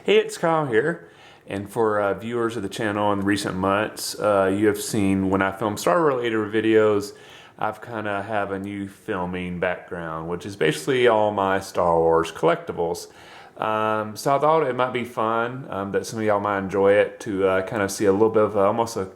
Hey, it's Kyle here, and for viewers of the channel in recent months, you have seen when I film Star-related videos, I've kind of have a new filming background, which is basically all my Star Wars collectibles. So I thought it might be fun, that some of y'all might enjoy it, to kind of see a little bit of almost a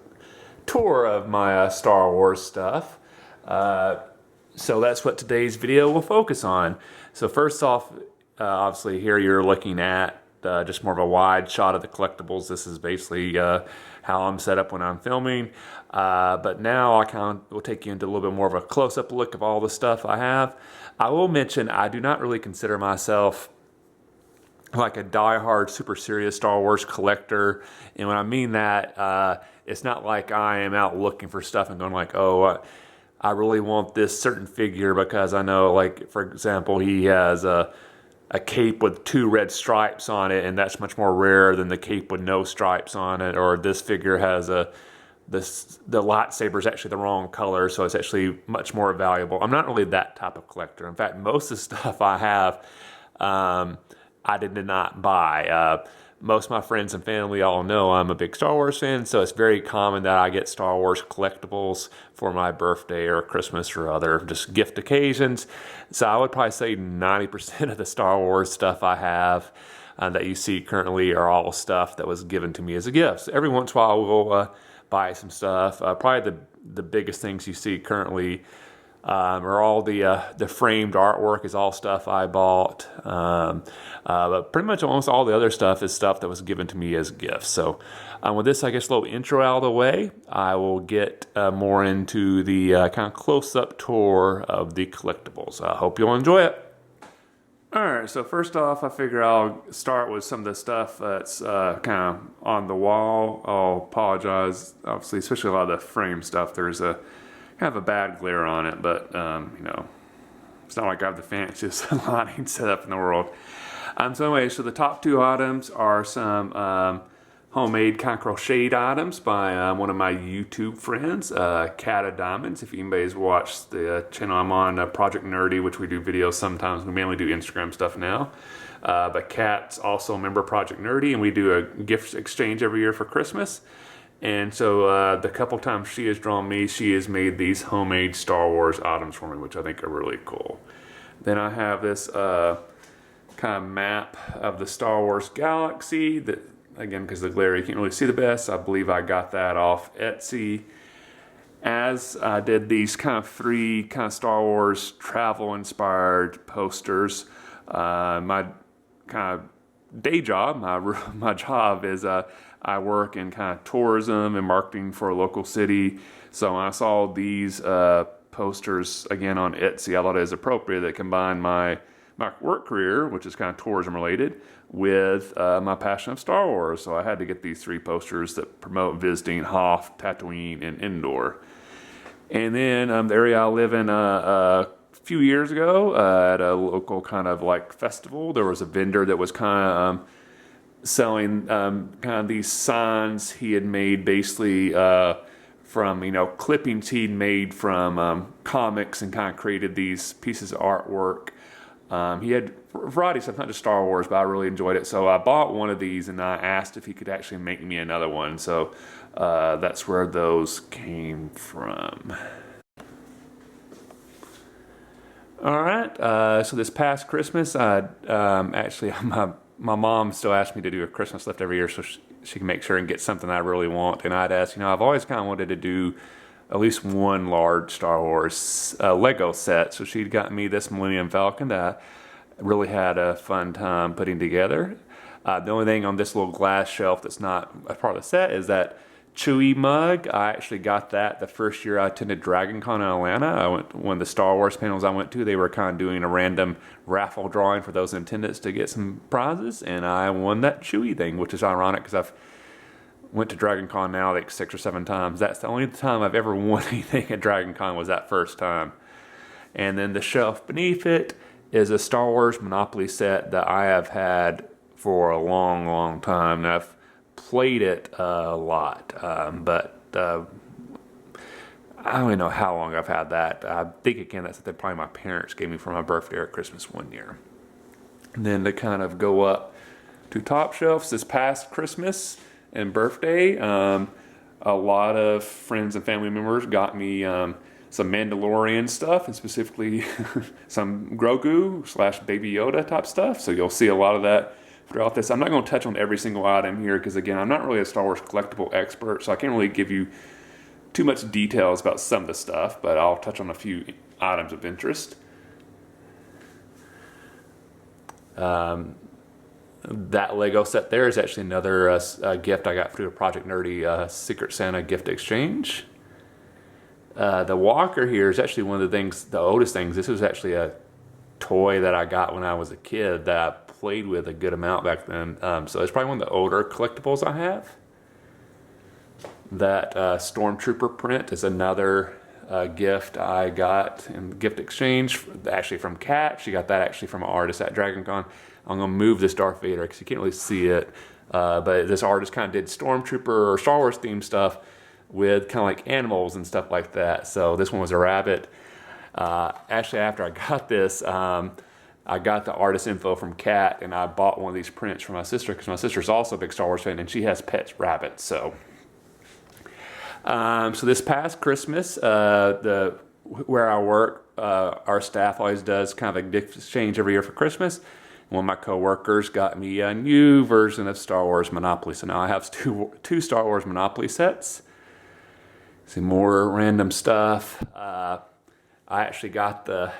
tour of my Star Wars stuff. So that's what today's video will focus on. So first off, obviously here you're looking at just more of a wide shot of the collectibles. This is basically how I'm set up when I'm filming. But now I kind of will take you into a little bit more of a close-up look of all the stuff I have. I will mention I do not really consider myself like a die-hard, super serious Star Wars collector. And when I mean that, it's not like I am out looking for stuff and going like, oh, I really want this certain figure because I know, like, for example, he has a cape with 2 red stripes on it, and that's much more rare than the cape with no stripes on it. Or this figure has the lightsaber is actually the wrong color, so it's actually much more valuable. I'm not really that type of collector. In fact, most of the stuff I have, I did not buy. Most of my friends and family all know I'm a big Star Wars fan, so it's very common that I get Star Wars collectibles for my birthday or Christmas or other just gift occasions. So I would probably say 90% of the Star Wars stuff I have that you see currently are all stuff that was given to me as a gift. So every once in a while we'll buy some stuff. Probably the biggest things you see currently or all the framed artwork is all stuff I bought. But pretty much almost all the other stuff is stuff that was given to me as gifts. So with this, I guess, little intro out of the way, I will get more into the kind of close-up tour of the collectibles. I hope you'll enjoy it. Alright, so first off, I figure I'll start with some of the stuff that's kind of on the wall. I'll apologize, obviously, especially a lot of the frame stuff. There's a kind of a bad glare on it, but you know, it's not like I have the fanciest lighting set up in the world. So anyway, so the top 2 items are some homemade kind of crocheted items by one of my YouTube friends, Cat of Diamonds. If anybody's watched the channel I'm on, Project Nerdy, which we do videos sometimes. We mainly do Instagram stuff now. But Cat's also a member of Project Nerdy, and we do a gift exchange every year for Christmas. And so the couple times she has drawn me, she has made these homemade Star Wars items for me, which I think are really cool. Then I have this kind of map of the Star Wars galaxy that, again, because of the glare you can't really see the best. I believe I got that off Etsy. As I did these kind of 3 kind of Star Wars travel inspired posters. My kind of day job, my job is I work in kind of tourism and marketing for a local city. So when I saw these posters again on Etsy, I thought it was appropriate that combine my work career, which is kind of tourism related, with my passion of Star Wars. So I had to get these 3 posters that promote visiting Hoth, Tatooine, and Endor. And then the area I live in a few years ago at a local kind of like festival, there was a vendor that was kind of selling kind of these signs he had made basically from, you know, clippings he'd made from comics and kind of created these pieces of artwork. He had a variety of stuff, not just Star Wars, but I really enjoyed it. So I bought one of these and I asked if he could actually make me another one. So that's where those came from. All right, so this past Christmas, actually, my mom still asked me to do a Christmas lift every year so she can make sure and get something I really want. And I'd ask, you know, I've always kind of wanted to do at least one large Star Wars Lego set. So she'd gotten me this Millennium Falcon that I really had a fun time putting together. The only thing on this little glass shelf that's not a part of the set is that Chewie mug. I actually got that the first year I attended Dragon Con in Atlanta. I went to one of the Star Wars panels I went to. They were kind of doing a random raffle drawing for those in attendance to get some prizes, and I won that Chewie thing, which is ironic because I've went to Dragon Con now like 6 or 7 times. That's the only time I've ever won anything at Dragon Con was that first time. And then the shelf beneath it is a Star Wars Monopoly set that I have had for a long, long time. And I've played it a lot, but I don't even know how long I've had that. I think, again, that's something probably my parents gave me for my birthday or Christmas one year. And then to kind of go up to top shelves. This past Christmas and birthday, a lot of friends and family members got me some Mandalorian stuff, and specifically some Grogu / Baby Yoda type stuff. So you'll see a lot of that throughout this. I'm not going to touch on every single item here because, again, I'm not really a Star Wars collectible expert, so I can't really give you too much details about some of the stuff, but I'll touch on a few items of interest. That Lego set there is actually another gift I got through a Project Nerdy Secret Santa gift exchange. The walker here is actually one of the things, the oldest things. This was actually a toy that I got when I was a kid that I played with a good amount back then. So it's probably one of the older collectibles I have. That Stormtrooper print is another gift I got in gift exchange, actually from Kat. She got that actually from an artist at DragonCon. I'm going to move this Darth Vader because you can't really see it. But this artist kind of did Stormtrooper or Star Wars themed stuff with kind of like animals and stuff like that. So this one was a rabbit. Actually, after I got this, I got the artist info from Kat, and I bought one of these prints for my sister because my sister's also a big Star Wars fan, and she has pet rabbits. So this past Christmas, where I work, our staff always does kind of a gift exchange every year for Christmas. One of my co-workers got me a new version of Star Wars Monopoly. So now I have two Star Wars Monopoly sets. See more random stuff. I actually got that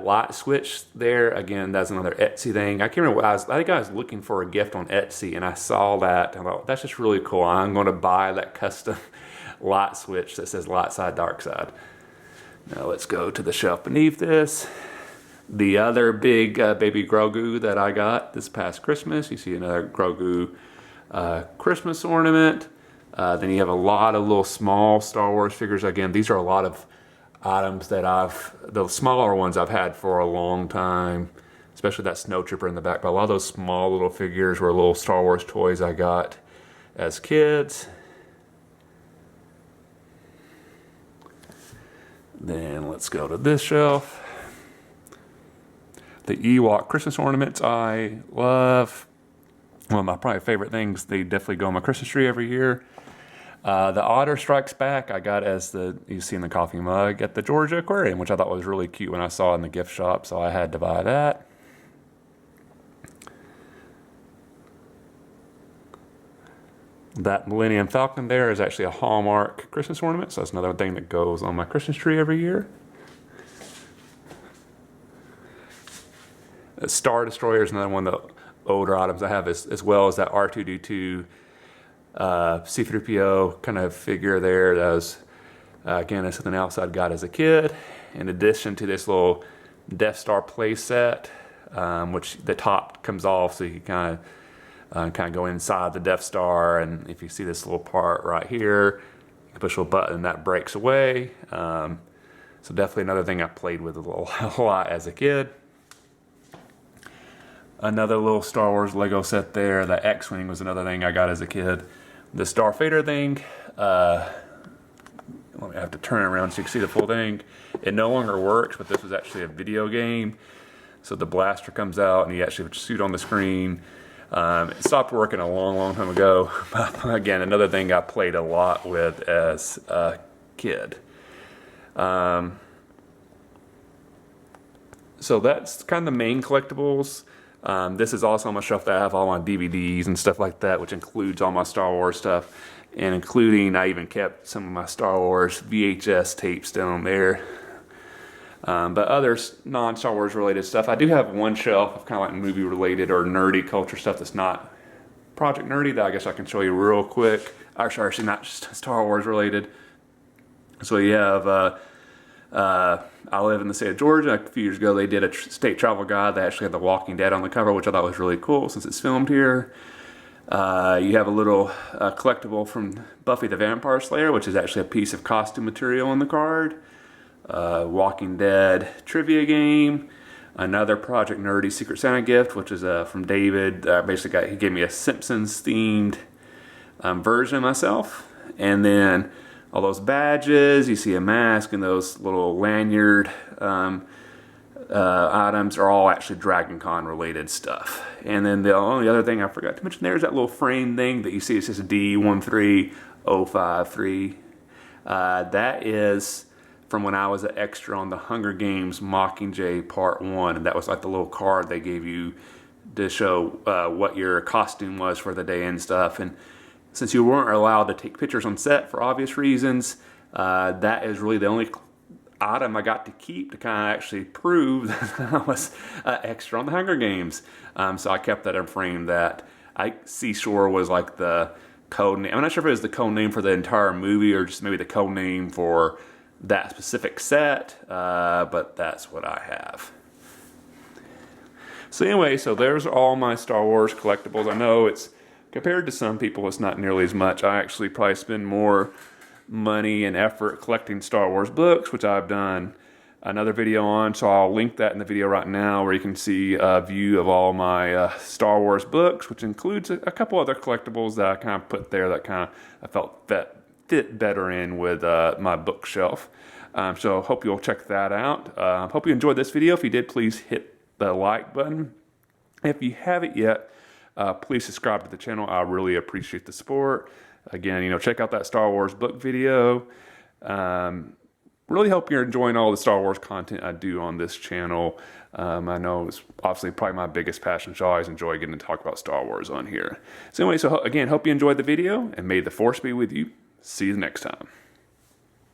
light switch there. Again, that's another Etsy thing. I can't remember what I think I was looking for a gift on Etsy, and I saw that. And I thought, that's just really cool. I'm going to buy that custom light switch that says light side, dark side. Now let's go to the shelf beneath this. The other big baby Grogu that I got this past Christmas. You see another Grogu Christmas ornament. Then you have a lot of little small Star Wars figures. Again, these are a lot of items that the smaller ones I've had for a long time, especially that Snowtrooper in the back. But a lot of those small little figures were little Star Wars toys I got as kids. Then let's go to this shelf. The Ewok Christmas ornaments I love. One of my probably favorite things. They definitely go on my Christmas tree every year. The Otter Strikes Back I got as you see in the coffee mug at the Georgia Aquarium, which I thought was really cute when I saw it in the gift shop, so I had to buy that. That Millennium Falcon there is actually a Hallmark Christmas ornament, so that's another thing that goes on my Christmas tree every year. The Star Destroyer is another one of the older items I have, as well as that R2-D2 C-3PO kind of figure there. That was, again, that's something else I got as a kid. In addition to this little Death Star play set, which the top comes off, so you can kind of go inside the Death Star. And if you see this little part right here, you can push a button and that breaks away. So definitely another thing I played with a lot as a kid. Another little Star Wars Lego set there. The X-Wing was another thing I got as a kid. The Darth Vader thing, let me have to turn it around so you can see the full thing. It no longer works, but this was actually a video game. So the blaster comes out and you actually shoot on the screen. It stopped working a long time ago. But again, another thing I played a lot with as a kid. So that's kind of the main collectibles. This is also on my shelf that I have all my DVDs and stuff like that, which includes all my Star Wars stuff, and including I even kept some of my Star Wars VHS tapes down there. But other non-Star Wars related stuff, I do have one shelf of kind of like movie related or nerdy culture stuff that's not Project Nerdy that I guess I can show you real quick. Actually not just Star Wars related. So you have I live in the state of Georgia. A few years ago, they did a state travel guide. They actually had The Walking Dead on the cover, which I thought was really cool since it's filmed here. You have a little collectible from Buffy the Vampire Slayer, which is actually a piece of costume material on the card. Walking Dead trivia game. Another Project Nerdy Secret Santa gift, which is from David. He gave me a Simpsons themed version of myself. And then all those badges, you see a mask and those little lanyard items are all actually Dragon Con related stuff. And then the only other thing I forgot to mention there is that little frame thing that you see. It says D13053. That is from when I was an extra on the Hunger Games Mockingjay Part 1. And that was like the little card they gave you to show what your costume was for the day and stuff. And since you weren't allowed to take pictures on set for obvious reasons, that is really the only item I got to keep to kind of actually prove that I was extra on the Hunger Games. So I kept that and framed that. Seashore was like the code name. I'm not sure if it was the code name for the entire movie or just maybe the code name for that specific set, but that's what I have. So anyway, so there's all my Star Wars collectibles. I know it's, compared to some people, it's not nearly as much. I actually probably spend more money and effort collecting Star Wars books, which I've done another video on, so I'll link that in the video right now where you can see a view of all my Star Wars books, which includes a couple other collectibles that I kind of put there that kind of I felt fit better in with my bookshelf. So hope you'll check that out. Hope you enjoyed this video. If you did, please hit the like button. If you haven't yet, please subscribe to the channel. I really appreciate the support. Again, check out that Star Wars book video. Really hope you're enjoying all the Star Wars content I do on this channel. I know it's obviously probably my biggest passion, so I always enjoy getting to talk about Star Wars on here. So anyway, again, hope you enjoyed the video, and may the Force be with you. See you next time.